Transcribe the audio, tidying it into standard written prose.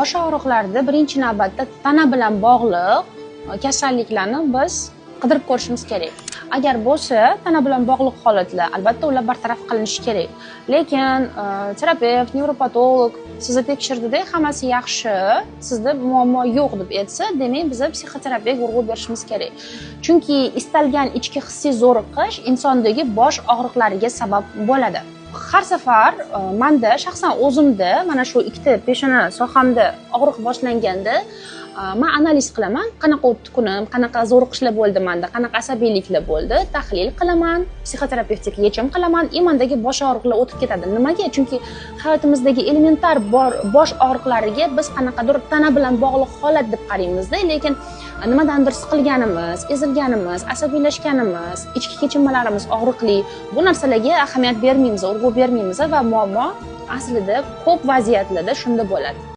Bosh og'riqlarida birinchi navbatda tana bilan bog'liq kasalliklarni biz qidirib ko'rishimiz kerak. Agar bo'lsa, tana bilan bog'liq holatlar, albatta ular bartaraf qilinishi kerak. Lekin terapevt, nevropatolog sizni tekshirdida hammasi yaxshi, sizda muammo yo'q deb aytsa, demak biz psixoterapiyaga urg'u berishimiz kerak. Chunki istalgan ichki hissiy zo'riqish insondagi bosh og'riqlariga sabab bo'ladi. Har safar menda shaxsan o'zimda mana shu ikkita peshona sohamda og'riq boshlanganda men analiz qilaman, qanaqa o'tdi kunim, qanaqa zo'riqishlar bo'ldi menda, qanaqa asabiyliklar bo'ldi, tahlil qilaman, psixoterapevtik yechim qilaman, mendagi bosh og'riqlar o'tib ketadi. Nimaga? Chunki hayotimizdagi elementar bosh og'riqlariga biz qanaqadir tana bilan bog'liq holat deb qaraymizda, lekin nimadandir siqilganimiz, ezilganimiz, asabiylashganimiz, ichki kechinmalarimiz og'riqli, bu narsalarga ahamiyat bermaymiz, urg'u bermaymiz va muammo aslida ko'p vaziyatlarda shunda bo'ladi.